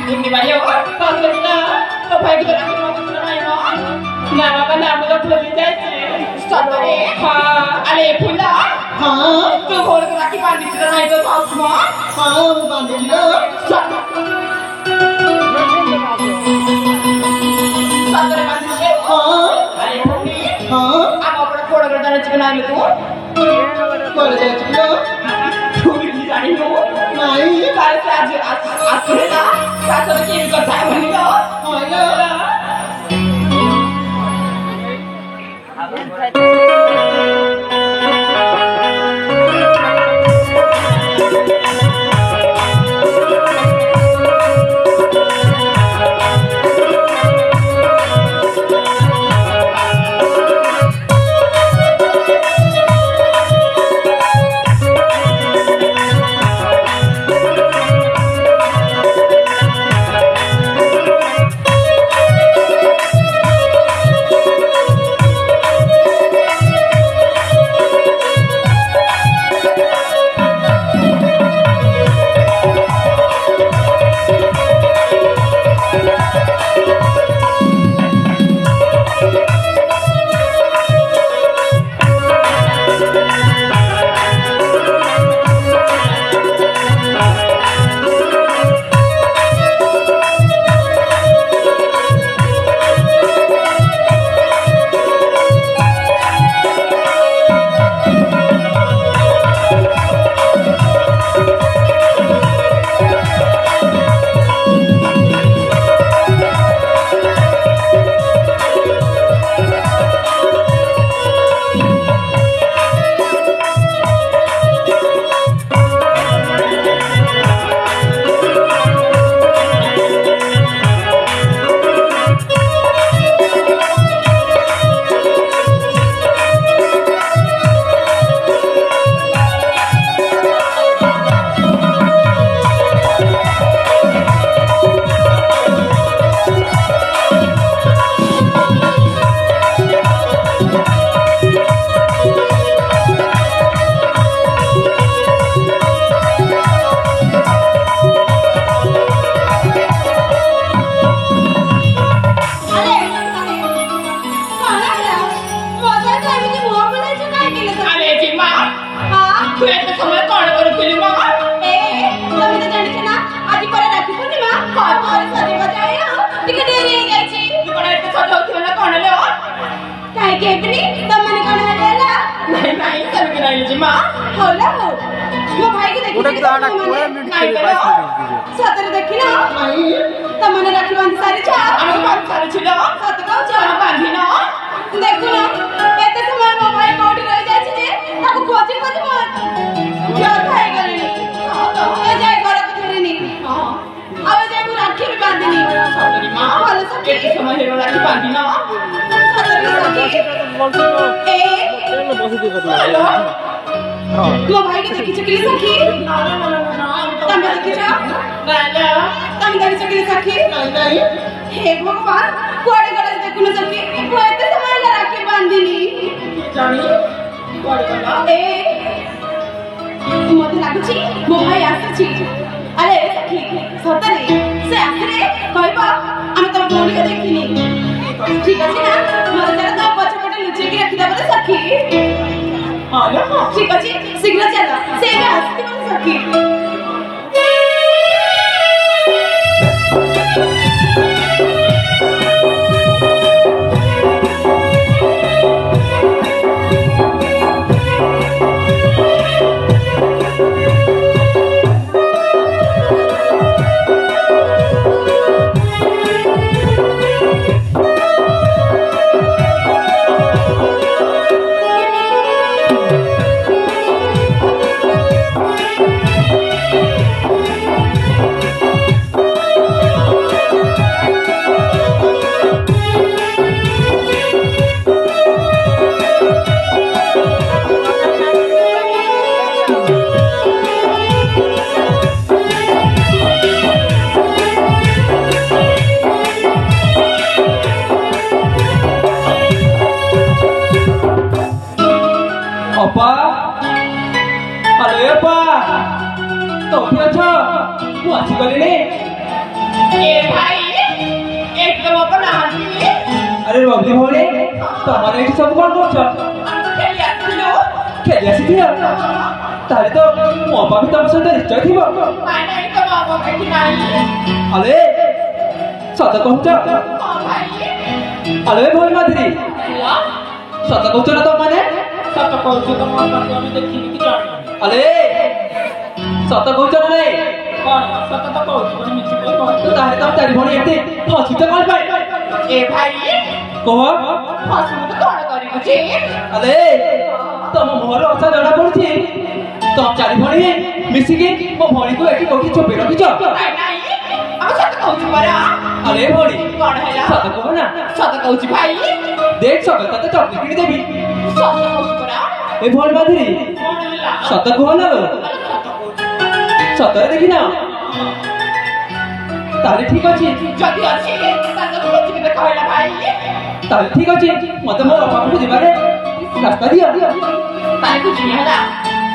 ini banyak tak kita apa yang kita lakukan waktu itu nama kan nama kita belum dijadi strategi ale pula tu orang lagi pandi kita itu tahu semua pandi itu strategi pandi ale puni apa orang kerja dengan itu kalau dia cakap जानी हो नहीं काल से आज सुने ना सासुर की कथा बनी हो ମୋ ଭାଇ କେ ଦେଖିଛ କି ସଖୀ ତମେ ଦେଖିଛ ତମେ ଦେଖିଛ କି ସଖୀ ହେ ଭଗବାନ କୁଆଡେ ଗଲେ ଦେଖୁନ ସଖୀ ମୁଁ ଏତେ ସମୟ ହେଲା ରାକ୍ଷୀ ବାନ୍ଧିନି ମତେ ଲାଗୁଛି ମୋ ଭାଇ ଆସିଛି ଆରେ ସଖୀ ସତରେ ସେ ଆସିଲେ କହିବ ଆମେ ତମ ଭଉଣୀକୁ ଦେଖିନି ଠିକ ଅଛି ନା ମତେ ଚାଲ ତମ ପଛପଟେ ଲୁଚେଇକି ରଖିଦେବ ତ ସଖୀ ठीक अच्छी शीघ्र चला सेवे आस्ती मन सखी আরে রবি ভরে তোমার এটি সব কোন করছো খেলি আসছিল খেলি আসিছিল তাহলে তো ମୋ ବାପା ବି ତମ ସହିତ ନିଶ୍ଚୟ ଥିବ ନାଇଁ ନାଇଁ ତ ବାବା ଏଠି ନାହିଁ ଆରେ ସତ କହୁଛ ହଁ ଭାଇ ଆରେ ଭଉଣୀ ମାଧୁରୀ ହେଲା ସତ କହୁଛ ନା ତମମାନେ ସତ କହୁଛୁ ତ ମୋ ପାଖକୁ ଆମେ ଦେଖିନି କି ଜାଣିନି ଆରେ ସତ କହୁଛ ନା ନାଇଁ କଣ ସତ ତ କହୁଛୁ ପୁଣି ମିଛ କହି କହୁଛୁ ତାହେଲେ ତମ ଚାରି ଭଉଣୀ ଏମିତି ହସୁଛ କଣ ପାଇଁ ଏ ଭାଇ କହ ହସିବୁ ତ କଣ କରିବୁ ଯେ ଆରେ ତମ ମୁହଁର ଅସା ଜଣା ପଡୁଛି ତମ ଚାରି ଭଉଣୀ ମିଶିକି ମୋ ଭଉଣୀକୁ ଏଠି କୋଉଠି ଛୋପି ରଖିଛ ନାଇଁ ନାଇଁ ଆମେ ସତ କହୁଛୁ ପରା ଆରେ ଭଉଣୀ କଣ ହେଲା ସତ କହ ନା ସତ କହୁଛି ଭାଇ ଦେଖ ସକାଳ ତତେ ଚକଲେଟ କିଣିଦେବି ସତ କହୁଛୁ ପରା ଏ ଭଉଣୀ ମାଧୁରୀ କଣ ହେଲା ସତ କୁହ ନା ସତ କହୁଛୁ ସତରେ ଦେଖିନ ତାହେଲେ ଠିକ ଅଛି ଯଦି ଅଛି ତାହେଲେ ତ ଦେଖିକି ଦେଖ ହେଲା ଭାଇ ତାହେଲେ ଠିକ ଅଛି ମତେ ମୋ ବାପାଙ୍କୁ ଯିବାରେ ରାସ୍ତା ଦିଅ ତାହେଲେ ବୁଝିନି ହେଲା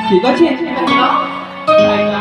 ଠିକ ଅଛି ଦେଖିଲ ଆଜ୍ଞା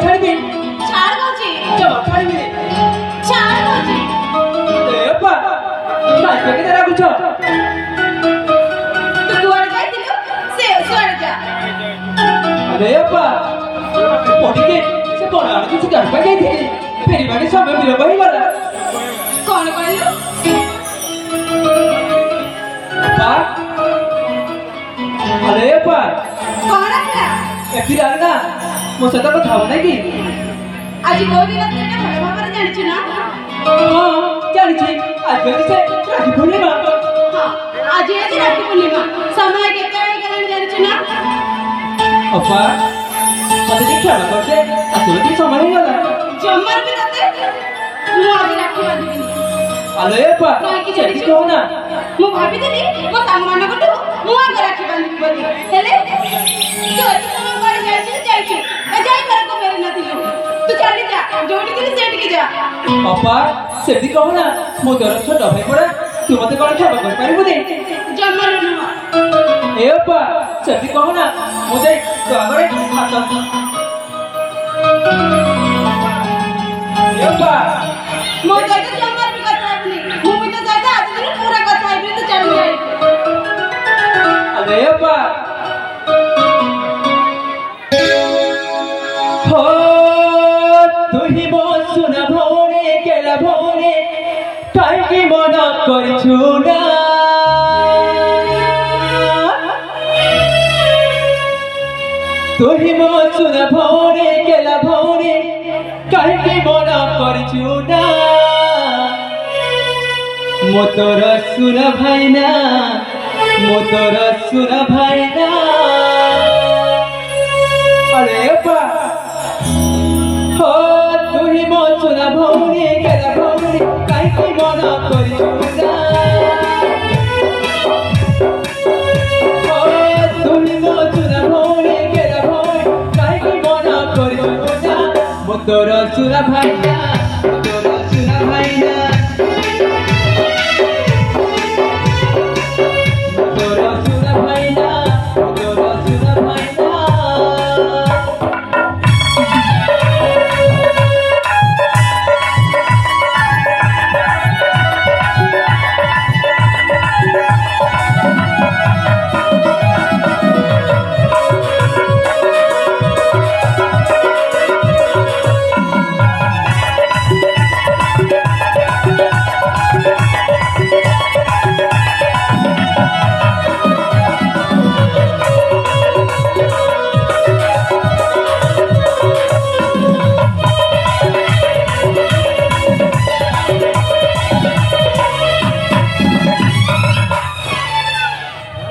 ଛାଡ଼ିବି ଛାଡ଼ ଦଉଛି ଜମା ଛାଡ଼ିବିନି ଛାଡ଼ ଦଉଛି ଏ ବାପା କାହିଁକି କେତେ ରାଗୁଛ ତୁ କୁଆଡ଼େ ଯାଇଥିଲୁ ସେ ସିଆଡ଼େ ଯା ଆରେ ବାପା ପଢ଼ିକି ସେ ବଣ ଆଡ଼କୁ ଶିକାର ପାଇଁ ଯାଇଥିଲି ଫେରିବାରେ ସମୟ ବିଳମ୍ବ ହେଇଗଲା କ'ଣ କହିଲୁ ବାପା ଆରେ ବାପା କ'ଣ ହେଲା ଏଠି ରାଗନା ମୋ ସହିତ କଥା ହବ ନାଇଁ କି ଆଜି କୋଉ ଦିନ ତୁ ଏଇଟା ଭଲ ଭାବରେ ଜାଣିଛୁ ନା ହଁ ଜାଣିଛି ଆଜି ଅଛି ସେ ରାକ୍ଷୀ ପୂର୍ଣ୍ଣିମା ହଁ ଆଜି ଅଛି ରାକ୍ଷୀ ପୂର୍ଣ୍ଣିମା ସମୟ କେତେବେଳେ ହେଇଗଲାଣି ଜାଣିଛୁ ନା ଅପା ମତେ ଟିକେ କ୍ଷମା କରିଦେ ଆସିବ ଟିକେ ସମୟ ହେଇଗଲା ଜମାରୁ ବି ତତେ ମୁଁ ଆଜି ରାକ୍ଷୀ ବାନ୍ଧିବିନି ଆଲୋ ଅପା କାହିଁକି ସେଠି ଜାଣିଛୁ? କହନା ମୁଁ ଭାବିଥିଲି ମୋ ସାଙ୍ଗମାନଙ୍କଠୁ ମୁଁ ଆଗ ରାକ୍ଷୀ ବାନ୍ଧିବି ବୋଲି ହେଲେ ତୁ ଏତେ ସମୟ କୁଆଡ଼େ ଯାଇଛୁ ଏ ଯାଇ ଘରକୁ ଫେରି ନଥିଲୁ ତୁ ଚାଲି ଯା ଯୋଉଠି ଥିଲି ସେଇଠିକି ଯା ଅପା ସେଠି କହନା ମୋ ତୋର ଛୋଟ ଭାଇ ପରା ତୁ ମତେ କଣ କ୍ଷମା କରିପାରିବୁନି ଜମାରୁ ନୁହଁ ଏ ଅପା ସେଠି କହନା ମୁଁ ଯାଇ ତୋ ଆଗରେ ହାତ ଏ ଅପା ମୋ ସହିତ ଜମାରୁ ବି କଥା ହେବୁନି ମୁଁ ବି ତୋ ସହିତ ଆଜି ଦିନ ପୁରା କଥା ହେବି ତୁ ଚାଲି ଯାଇ ଆରେ ଅପା हो तुही मो सुना भौरे केला भौरे काईकी मन करछु ना तुही मो सुना भौरे केला भौरे काईकी मन करछु ना मो तोर सुना भाइना मो तोर सुना भाइना अरे बा हो तुही मो सुना भौरे केला भौरे काईकी मन करछु ना हो तुही मो सुना भौरे केला भौरे काईकी मन करछु ना मो तोर सुना भाइना मो तोर सुना भाइना मो तोर सुना भाइना मो तोर सुना भाइना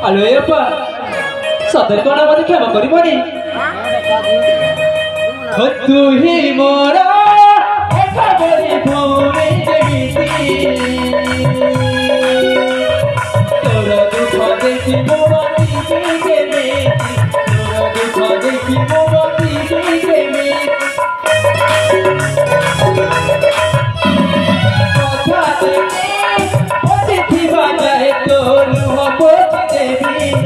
ଆଲୋ ଏ ବାପା ସତରେ କଣ ମତେ କ୍ଷମା କରିବନି? ତୁ ହିଁ ମୋର ଏକବରି ଭଉଣୀ ଯେମିତି ତୋର ଦୁଃଖ ଦେଖି ମୋ ବସିବି କେମିତି ତୋର ଦୁଃଖ ଦେଖି ମୋ ବସିବି କେମିତି କଥା ଦେଖି ବସିଥିବା ଯାଏ ତୋ ଲୁହ ପୋଛି ଦେବି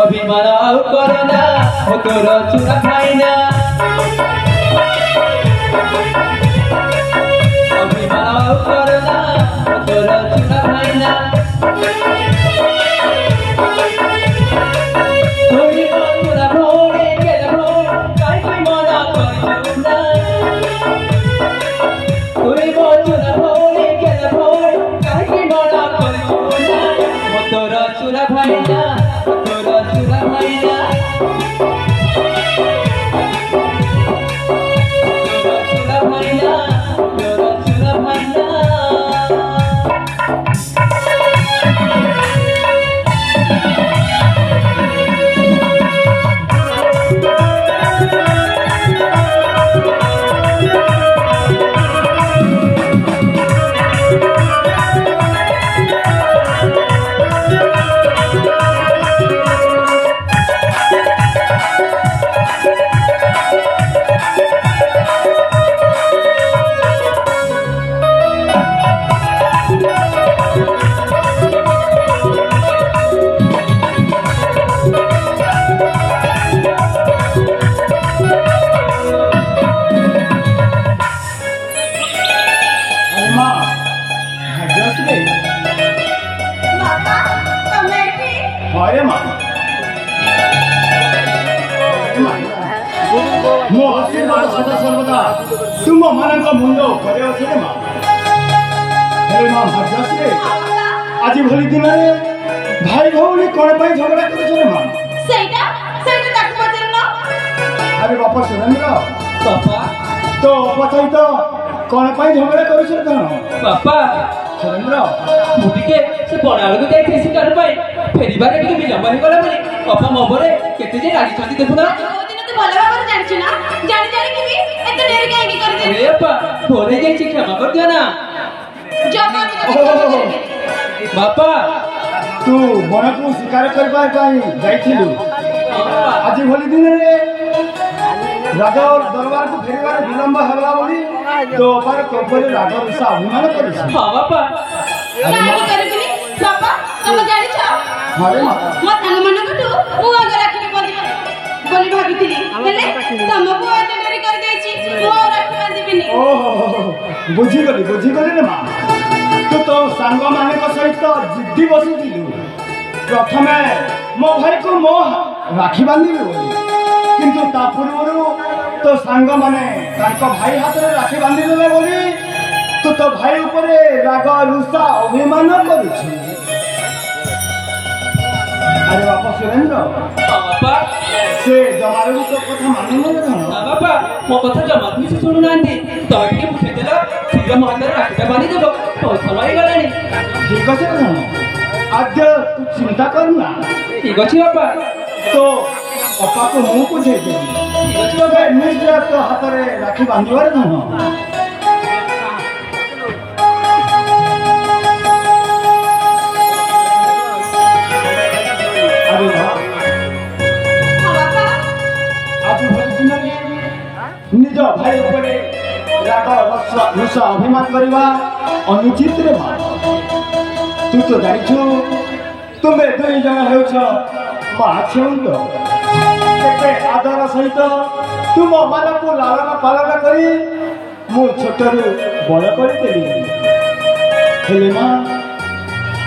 अभिमान आउ करना हो तोर चुरा खाइना अभिमान आउ करना हो तोर चुरा खाइना तोरी बंधुरा भोरे गेल भोर काई मना करजुना तोरी बंधुरा भोरे गेल भोर काई मना करजुना हो तोर चुरा खाइना मो आशीर्वाद सदा सर्वदा तुम मान मुंड उपरे अच्छे माँ माँ भाग्यश्री आज भली दिन भाई भौणी कौन पर झगड़ा कर माँ अरे बापा सुरेंद्र बापा तो पचाई तो कौन पर झगड़ा कर बापा सुरेंद्र मुझे से बड़ाल को जाई शिकार पाई फेरिबारे टिके विलंब हो गला बोली बापा मो बरे केते जे रागी छंदी देखुना ଭଲ ଭାବରେ ଜାଣିଛୁ ନା ଜାଣି ଜାଣିକି ବି ଏତେ ଡେରି କାହିଁକି କରିଦେଲି अरे बापा भोरे जाई क्षमा कर दिया ना ଜମା बापा तू मन को शिकार करबा जाइथिलु आज भली दिन राजा और दरबार को फेरबार विलंब होला बोली तो पर कोपरे राजा ऋषा अभिमान करिस हां बापा କାହିଁକି କରିବିନି ବାପା ତମେ ଜାଣିଛ अरे माता ମୋ ସାଙ୍ଗମାନଙ୍କୁ ତୁ ମୁଁ ଆଗ ରାକ୍ଷୀ ବୋଲି ଭାବିଥିଲି ହେଲେ ତମକୁ ଏତେ ଡେରି କରିଦେଇଛି ମୁଁ ରାକ୍ଷୀ ବାନ୍ଧିବିନି ओहो बुझीगली रे माँ तू तो सांग मान सहित जिद्दी बसीलु प्रथम मो भाई को मो राखी बांधि किंतु ता पूर्व तो सांग माने भाई हाथ में राखी बांधि देले बोली तू तो भाई ऊपर राग रुषा अभिमान करुछु अरे बापा सुरेंद्र बापा से जमारू तो कथा मानु न बापा मो कथा जमा किसी सुनु नांदी तो टिके पुछे देला शीघ्र मो हाथ राखीटा बांधि देबो तो समय गलानी ठीक আছে ধন आज तू चिंता करना ठीक अछि बापा तो पापा को मुंह को दे दे ठीक अछि तो बापा निज तो हाथ रे राखी बांधिबार धन अरे वाह ହଁ ବାପା आज भल दिन निज भाई ऊपर राग रुषा अभिमान करवा अनुचित रे मां तू तो जानिछु तुमे दुई जन हेउछ मां छेउंड केते आदर सहित तुम मान को लालन पालन करी मु छोटरू बड़ करदेली हेले मां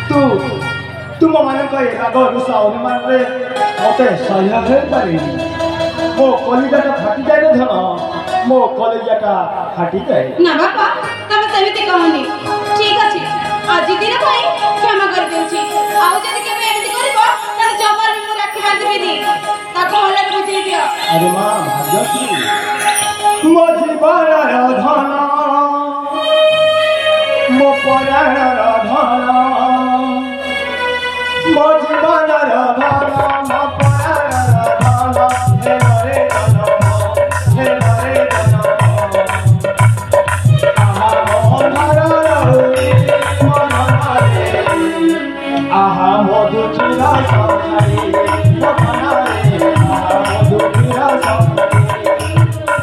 तू तुम मान को राग रुषा अभिमान रे मते सह्य हो पारे मो कलिजाटा फाटी जाए धन मो कलिजाटा फाटी जाए ନା ବାପା ତମେ ସେମିତି କହନି ଠିକ ଅଛି ଆଜି ଦିନ ପାଇଁ କ୍ଷମା କରିଦେଉଛି अरे माँ भाग्यश्री मो जीवनर धन मो पराणर धन मो जीवनर धन मो पराणर धन हे रे धन हे रे धन आहा मोहनर मनरे आहा मधुचूरा सखारी मनरे आहा मधुचूरा सखारी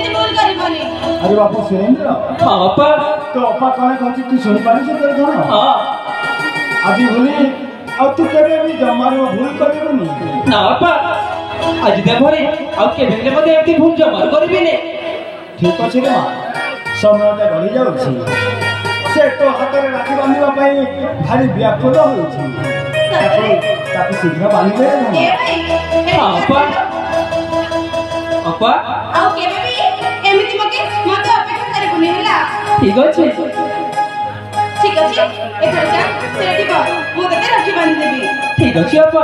अरे बापू सुरेंद्र हाँ अपा तो अपा कौन कहती तू सुनी पारी से तेरे धन हाँ आज भूली अब तू केबे भी जमारो भूल करिबनी ना अपा आज देवरे आउ के भेले मते एती भूल जमा करबी ने ठीक अछि रे मां समयटा गड़ी जाउछि से तो हातरे राखी बांधिबा पई भारी व्याकुल होउछि ताकि शीघ्र बांधि दे हाँ अपा अपा आउ केबे भी एमिति मके मते अपेक्षा करिबुनी होला ठीक अछि ठीक अछि एथर जा सेठी बा मो तते राखी बांधि देबी ठीक अछि अपा